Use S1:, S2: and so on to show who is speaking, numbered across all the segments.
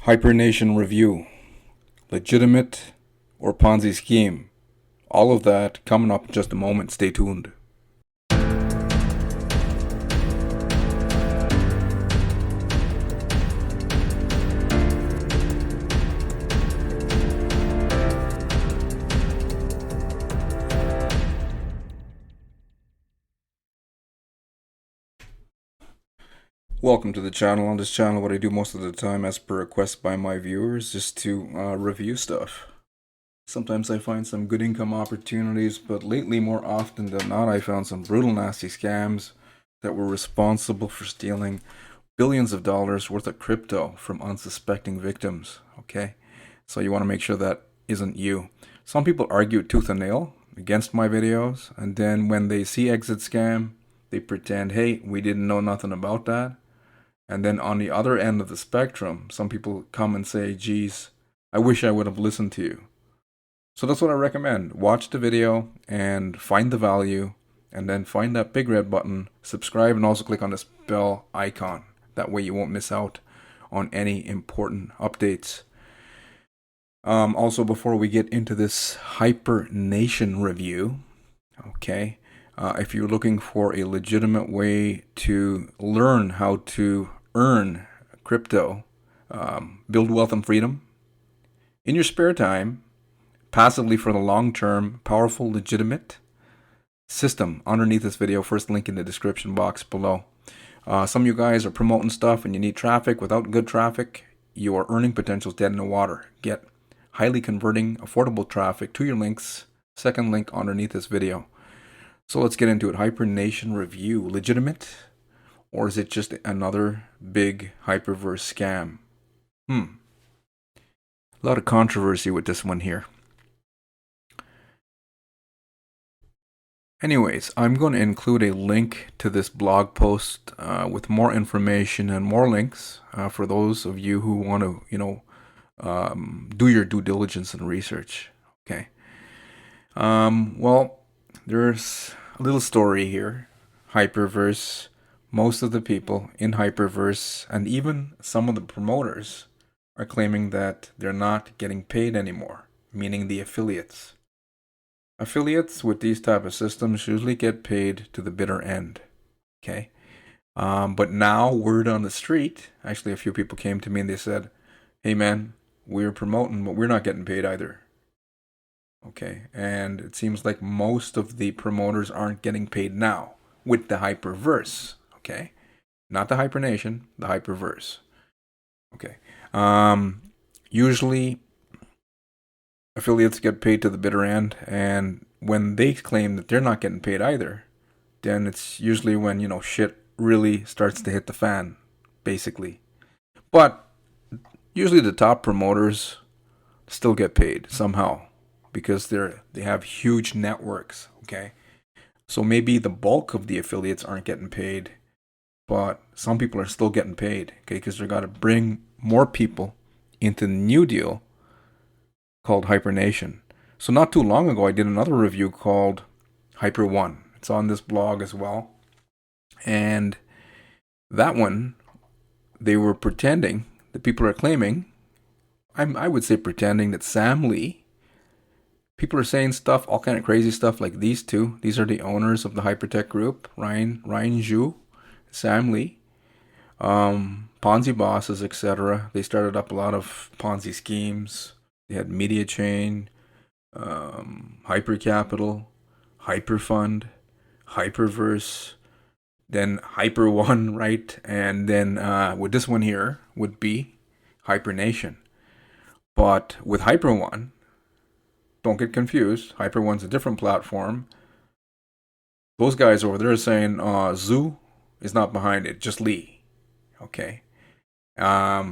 S1: HyperNation review, legitimate or Ponzi scheme? All of that coming up in just a moment. Stay tuned. Welcome to the channel. On this channel, what I do most of the time, as per request by my viewers, is to review stuff. Sometimes I find some good income opportunities, but lately, more often than not, I found some brutal, nasty scams that were responsible for stealing billions of dollars worth of crypto from unsuspecting victims. Okay, so you want to make sure that isn't you. Some people argue tooth and nail against my videos, and then when they see exit scam, they pretend, hey, we didn't know nothing about that. And then on the other end of the spectrum, some people come and say, geez, I wish I would have listened to you. So that's what I recommend. Watch the video and find the value, and then find that big red button, subscribe, and also click on this bell icon. That way you won't miss out on any important updates. Also, before we get into this HyperNation review, okay, if you're looking for a legitimate way to learn how to earn crypto, build wealth and freedom in your spare time, passively for the long term, powerful, legitimate system, underneath this video, first link in the description box below. Some of you guys are promoting stuff and you need traffic. Without good traffic, your earning potential is dead in the water. Get highly converting, affordable traffic to your links, second link underneath this video. So let's get into it. HyperNation review, legitimate, or is it just another big Hyperverse scam? A lot of controversy with this one here. Anyways, I'm going to include a link to this blog post with more information and more links for those of you who want to, do your due diligence and research. Okay. Well, there's a little story here. Hyperverse, most of the people in Hyperverse and even some of the promoters are claiming that they're not getting paid anymore, meaning the affiliates. Affiliates with these type of systems usually get paid to the bitter end. Okay. But now word on the street, actually a few people came to me and they said, hey man, we're promoting, but we're not getting paid either. Okay, and it seems like most of the promoters aren't getting paid now with the Hyperverse. Okay, not the HyperNation, the Hyperverse. Okay, usually affiliates get paid to the bitter end, and when they claim that they're not getting paid either, then it's usually when shit really starts to hit the fan, basically. But usually the top promoters still get paid somehow, because they have huge networks. Okay, so maybe the bulk of the affiliates aren't getting paid, but some people are still getting paid. Okay, because they got to bring more people into the new deal called HyperNation. So not too long ago, I did another review called Hyper One. It's on this blog as well, and that one, they were pretending, the people are claiming, I would say pretending, that Sam Lee. People are saying stuff, all kind of crazy stuff, like these two. These are the owners of the Hypertech Group, Ryan Zhu, Sam Lee, Ponzi bosses, etc. They started up a lot of Ponzi schemes. They had Media Chain, Hyper Capital, Hyperfund, Hyperverse, then Hyper One, right? And then with this one here would be HyperNation. But with Hyper One, don't get confused. Hyper One's a different platform. Those guys over there are saying Zhu is not behind it, just Lee. Okay. Now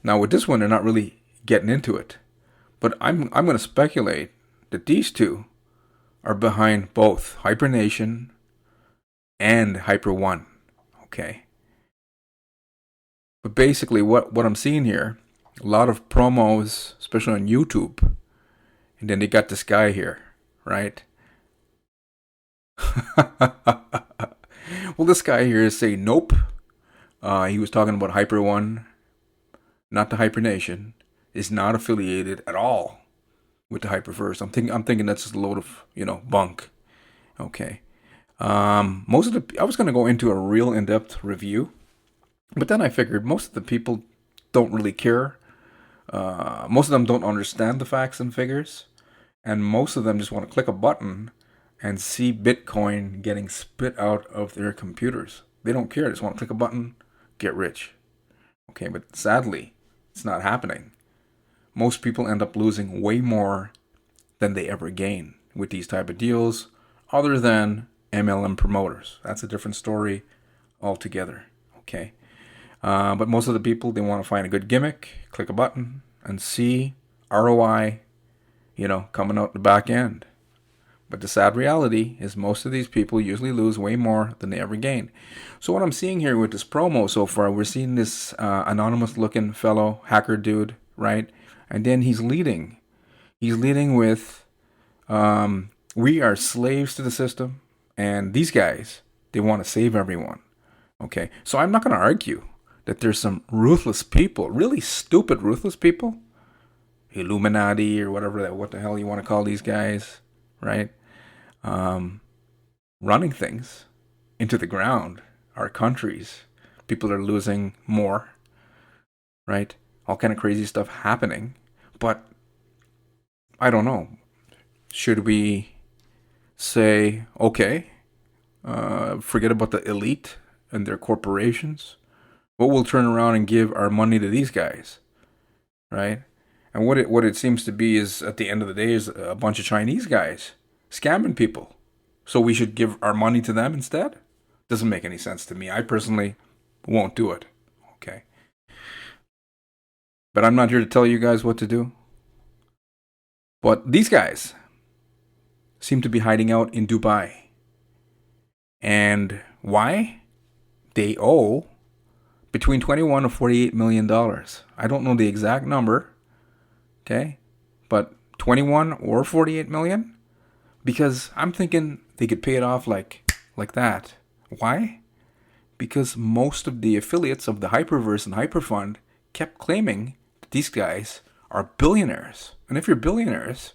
S1: with this one, they're not really getting into it, but I'm going to speculate that these two are behind both HyperNation and Hyper One. Okay. But basically, what I'm seeing here, a lot of promos, especially on YouTube. And then they got this guy here, right? Well, this guy here is saying nope. He was talking about Hyper One. not the HyperNation, is not affiliated at all with the Hyperverse. I'm thinking that's just a load of bunk. Okay. Most of the I was gonna go into a real in-depth review, but then I figured most of the people don't really care. Most of them don't understand the facts and figures, and most of them just want to click a button and see Bitcoin getting spit out of their computers. They don't care. They just want to click a button, get rich. Okay, but sadly, it's not happening. Most people end up losing way more than they ever gain with these type of deals, other than MLM promoters. That's a different story altogether. Okay, but most of the people, they want to find a good gimmick, click a button, and see ROI, coming out the back end. But the sad reality is most of these people usually lose way more than they ever gain. So what I'm seeing here with this promo so far, we're seeing this anonymous looking fellow, hacker dude, right? And then he's leading. He's leading with, we are slaves to the system. And these guys, they want to save everyone. Okay, so I'm not going to argue that there's some ruthless people, really stupid ruthless people, Illuminati or what the hell you want to call these guys, right? Running things into the ground, our countries. People are losing more, right? All kind of crazy stuff happening. But I don't know. Should we say, okay, forget about the elite and their corporations? But we'll turn around and give our money to these guys, right? And what it seems to be is, at the end of the day, is a bunch of Chinese guys scamming people. So we should give our money to them instead? Doesn't make any sense to me. I personally won't do it. Okay. But I'm not here to tell you guys what to do. But these guys seem to be hiding out in Dubai. And why? They owe between 21 to 48 million dollars. I don't know the exact number. Okay? But 21 or 48 million? Because I'm thinking they could pay it off like that. Why? Because most of the affiliates of the Hyperverse and Hyperfund kept claiming that these guys are billionaires. And if you're billionaires,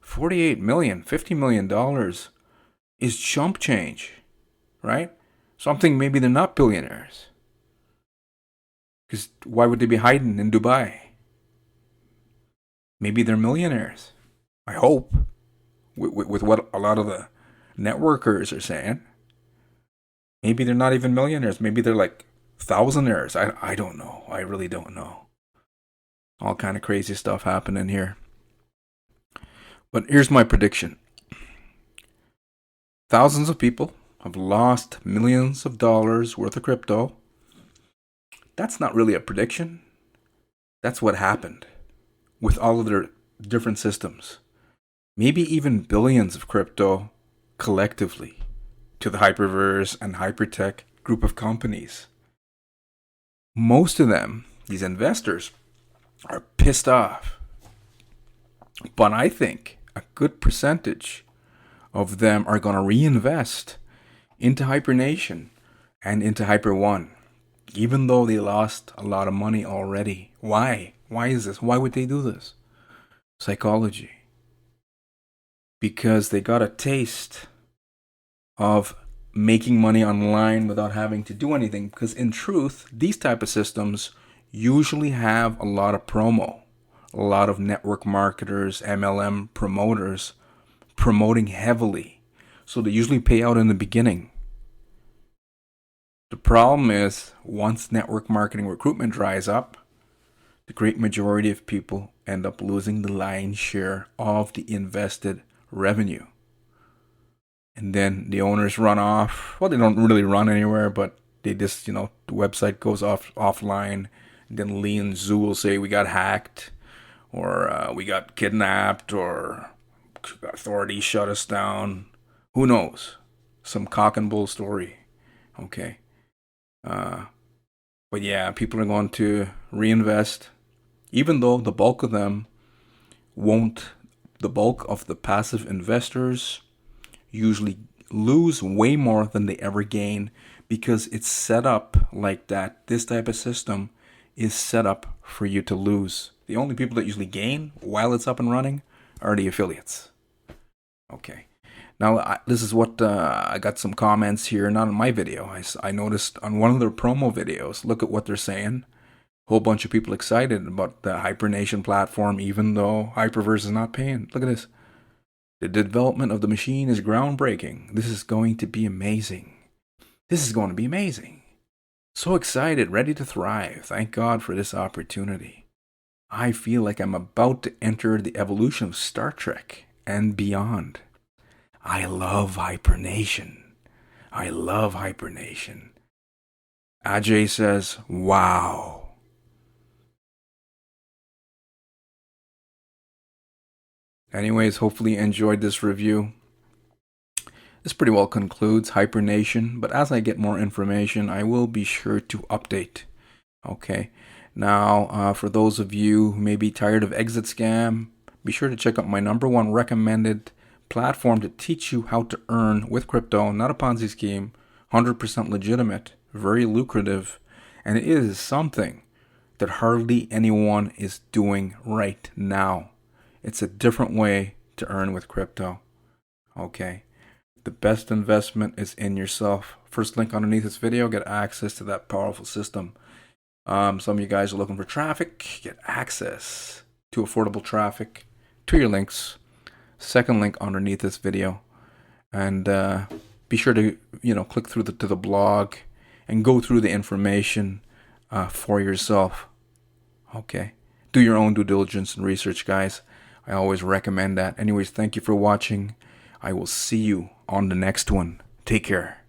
S1: 48 million, $50 million is chump change, right? So I'm thinking maybe they're not billionaires. Because why would they be hiding in Dubai? Maybe they're millionaires. I hope. With what a lot of the networkers are saying. Maybe they're not even millionaires. Maybe they're like thousandaires. I don't know. I really don't know. All kind of crazy stuff happening here. But here's my prediction. Thousands of people have lost millions of dollars worth of crypto. That's not really a prediction. That's what happened with all of their different systems. Maybe even billions of crypto collectively to the Hyperverse and Hypertech group of companies. Most of them, these investors, are pissed off. But I think a good percentage of them are going to reinvest into HyperNation and into HyperOne, even though they lost a lot of money already. Why? Why is this? Why would they do this? Psychology. Because they got a taste of making money online without having to do anything. Because in truth, these type of systems usually have a lot of promo. A lot of network marketers, MLM promoters promoting heavily. So they usually pay out in the beginning. The problem is, once network marketing recruitment dries up, the great majority of people end up losing the lion's share of the invested revenue. And then the owners run off. Well, they don't really run anywhere, but they just, the website goes offline. Then Lee and Zhu will say we got hacked, or we got kidnapped, or authorities shut us down. Who knows? Some cock and bull story. Okay. But yeah, people are going to reinvest, even though the bulk of them won't. The bulk of the passive investors usually lose way more than they ever gain, because it's set up like that. This type of system is set up for you to lose. The only people that usually gain while it's up and running are the affiliates. Okay. Now, this is what I got some comments here, not in my video. I noticed on one of their promo videos, look at what they're saying. Whole bunch of people excited about the HyperNation platform, even though Hyperverse is not paying. Look at this. The development of the machine is groundbreaking. This is going to be amazing. This is going to be amazing. So excited, ready to thrive. Thank God for this opportunity. I feel like I'm about to enter the evolution of Star Trek and beyond. I love HyperNation. I love HyperNation. Ajay says, wow. Anyways, hopefully you enjoyed this review. This pretty well concludes HyperNation, but as I get more information, I will be sure to update. Okay. Now, for those of you who may be tired of exit scam, be sure to check out my #1 recommended platform to teach you how to earn with crypto. Not a Ponzi scheme, 100% legitimate, very lucrative, and it is something that hardly anyone is doing right now. It's a different way to earn with crypto. Okay. The best investment is in yourself. First link underneath this video, get access to that powerful system. Some of you guys are looking for traffic, get access to affordable traffic to your links. Second link underneath this video. And be sure to click through to the blog and go through the information for yourself. Okay. Do your own due diligence and research, guys. I always recommend that. Anyways, thank you for watching. I will see you on the next one. Take care.